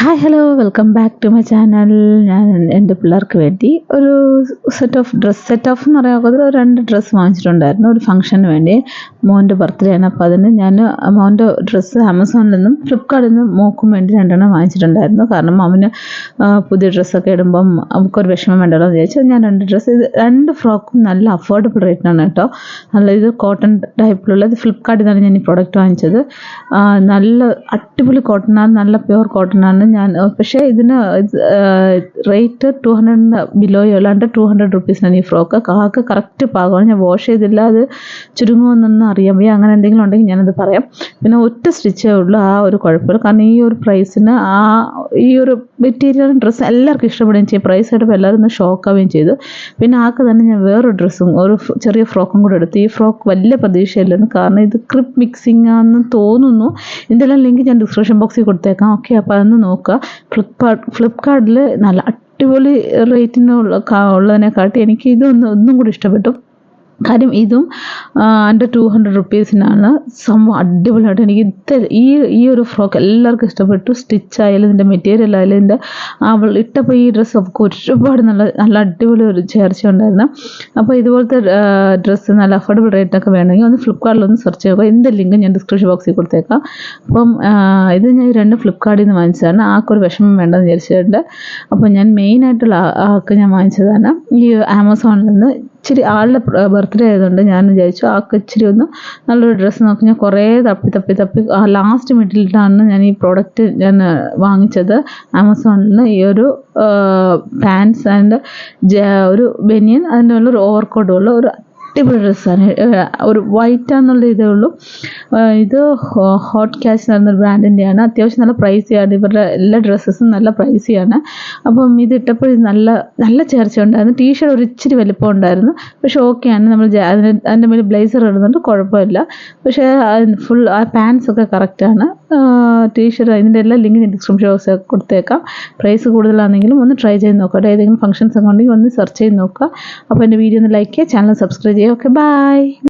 Hi hello welcome back to my channel. ഞാൻ എൻ്റെ പിള്ളേർക്ക് വേണ്ടി ഒരു സെറ്റ് ഓഫ് എന്ന് പറയാൻ ഒരു 2 ഡ്രസ്സ് വാങ്ങിച്ചിട്ടുണ്ടായിരുന്നു ഒരു ഫംഗ്ഷന് വേണ്ടി. മോൻ്റെ ബർത്ത്ഡേ ആണ്. അപ്പോൾ അതിന് ഞാൻ മോൻ്റെ ഡ്രസ്സ് ആമസോണിൽ നിന്നും ഫ്ലിപ്കാർട്ടിൽ നിന്നും മോക്കും വേണ്ടി 2 വാങ്ങിച്ചിട്ടുണ്ടായിരുന്നു. കാരണം അവന് പുതിയ ഡ്രസ്സൊക്കെ ഇടുമ്പം നമുക്കൊരു വിഷമം വേണ്ടല്ലോ എന്ന് വിചാരിച്ചു ഞാൻ 2 ഡ്രസ്സ്. ഇത് 2 ഫ്രോക്കും നല്ല അഫോർഡബിൾ റേറ്റിനാണ് കേട്ടോ. നല്ല ഇത് കോട്ടൺ ടൈപ്പിലുള്ള ഇത് ഫ്ലിപ്കാർട്ടിൽ നിന്നാണ് ഞാൻ ഈ പ്രോഡക്റ്റ് വാങ്ങിച്ചത്. നല്ല അടിപൊളി കോട്ടണാണ്, നല്ല പ്യുവർ കോട്ടണാണ്. ഞാൻ പക്ഷേ ഇതിന് റേറ്റ് 200 ബിലോയോ അല്ലാണ്ട് 200 റുപ്പീസിനാണ് ഈ ഫ്രോക്ക്. കാക്ക് കറക്റ്റ് പാകമാണ്. ഞാൻ വാഷ് ചെയ്തില്ല, അത് ചുരുങ്ങുമെന്നൊന്നും അറിയാൻ വയ്യ. അങ്ങനെ എന്തെങ്കിലും ഉണ്ടെങ്കിൽ ഞാനത് പറയാം. പിന്നെ ഒറ്റ സ്റ്റിച്ചേ ഉള്ളൂ, ആ ഒരു കുഴപ്പമില്ല. കാരണം ഈ ഒരു പ്രൈസിന് ഈ ഒരു മെറ്റീരിയൽ ഡ്രസ്സ് എല്ലാവർക്കും ഇഷ്ടപ്പെടുകയും ചെയ്യും. പ്രൈസ് ആയിട്ടപ്പോൾ എല്ലാവരും ഒന്ന് ഷോക്കാവുകയും ചെയ്തു. പിന്നെ ആൾക്ക് തന്നെ ഞാൻ വേറൊരു ഡ്രസ്സും ഒരു ചെറിയ ഫ്രോക്കും കൂടെ എടുത്തു. ഈ ഫ്രോക്ക് വലിയ പ്രതീക്ഷയില്ലായിരുന്നു, കാരണം ഇത് ക്രിപ്പ് മിക്സിംഗ് ആണെന്ന് തോന്നുന്നു. ഇതിൻ്റെ ലിങ്ക് ഞാൻ ഡിസ്ക്രിപ്ഷൻ ബോക്സിൽ കൊടുത്തേക്കാം. ഓക്കെ, അപ്പോൾ അതൊന്ന് നോക്കുക. ഫ്ലിപ്കാർട്ടിൽ നല്ല അടിപൊളി റേറ്റിനുള്ളതിനെക്കാട്ടി എനിക്ക് ഒന്നും കൂടി ഇഷ്ടപ്പെട്ടു. കാര്യം ഇതും അണ്ടർ 200 റുപ്പീസിനാണ്. സംഭവം അടിപൊളിയായിട്ട് എനിക്ക് ഈ ഒരു ഫ്രോക്ക് എല്ലാവർക്കും ഇഷ്ടപ്പെട്ടു. സ്റ്റിച്ചായാലും ഇതിൻ്റെ മെറ്റീരിയൽ ആയാലും ഇതിൻ്റെ അവൾ ഇട്ടപ്പോൾ ഈ ഡ്രസ്സ് ഒക്കെ ഒരുപാട് നല്ല അടിപൊളി ഒരു ചേർച്ച ഉണ്ടായിരുന്നു. അപ്പോൾ ഇതുപോലത്തെ ഡ്രസ്സ് നല്ല അഫോർഡബിൾ റേറ്റിനൊക്കെ വേണമെങ്കിൽ ഒന്ന് ഫ്ലിപ്കാർട്ടിലൊന്ന് സെർച്ച് ചെയ്യുക. ഇതിൻ്റെ ലിങ്ക് ഞാൻ ഡിസ്ക്രിപ്ഷൻ ബോക്സിൽ കൊടുത്തേക്കാം. അപ്പം ഇത് ഞാൻ 2 ഫ്ലിപ്കാർട്ടിൽ നിന്ന് വാങ്ങിച്ചതാണ്. ആൾക്കൊരു വിഷമം വേണ്ടെന്ന് വിചാരിച്ചിട്ടുണ്ട്. അപ്പോൾ ഞാൻ മെയിനായിട്ടുള്ള ആൾക്ക് ഞാൻ വാങ്ങിച്ചതാണ് ഈ ആമസോണിൽ നിന്ന്. ഇച്ചിരി ആളുടെ ബർത്ത്ഡേ ആയതുകൊണ്ട് ഞാൻ വിചാരിച്ചു ആൾക്ക് ഇച്ചിരി ഒന്ന് നല്ലൊരു ഡ്രസ്സ് നോക്കി. ഞാൻ കുറേ തപ്പി ലാസ്റ്റ് മിനിറ്റിലാണ് ഞാൻ ഈ പ്രോഡക്റ്റ് ഞാൻ വാങ്ങിച്ചത് ആമസോണിൽ നിന്ന്. ഈ ഒരു പാൻസ് ആൻഡ് ഒരു ബനിയൻ, അതിൻ്റെ ഉള്ള ഒരു ഓവർകോട്ടുള്ള ഒരു അടിപൊളി ഡ്രസ്സാണ്. ഒരു വൈറ്റാന്നുള്ള ഇതേ ഉള്ളൂ. ഇത് ഹോട്ട് ക്യാഷ് എന്ന് പറയുന്ന ബ്രാൻഡിൻ്റെയാണ്. അത്യാവശ്യം നല്ല പ്രൈസിയാണ്. ഇവരുടെ എല്ലാ ഡ്രസ്സസും നല്ല പ്രൈസിയാണ്. അപ്പം ഇത് ഇട്ടപ്പോൾ നല്ല ചേർച്ച ഉണ്ടായിരുന്നു. ടീഷർട്ട് ഒരു ഇച്ചിരി വലിപ്പം ഉണ്ടായിരുന്നു, പക്ഷേ ഓക്കെയാണ്. നമ്മൾ അതിൻ്റെ മേലെ ബ്ലേസർ ഇടുന്നുണ്ട്, കുഴപ്പമില്ല. പക്ഷേ ഫുൾ ആ പാൻസ് ഒക്കെ കറക്റ്റാണ്. ടീഷർട്ട് ഇതിൻ്റെ എല്ലാ ലിങ്ക് ഞാൻ ഡിസ്ക്രിപ്ഷൻ ബോക്സിൽ കൊടുത്തേക്കാം. പ്രൈസ് കൂടുതലാണെങ്കിലും ഒന്ന് ട്രൈ ചെയ്ത് നോക്കാം. ഏതെങ്കിലും ഫംഗ്ഷൻസ് ഒക്കെ ഉണ്ടെങ്കിൽ ഒന്ന് സെർച്ച് ചെയ്ത് നോക്കുക. അപ്പോൾ എൻ്റെ വീഡിയോ ഒന്ന് ലൈക്ക് ചെയ്യുക, ചാനൽ സബ്സ്ക്രൈബ് ചെയ്യുക. Okay, by.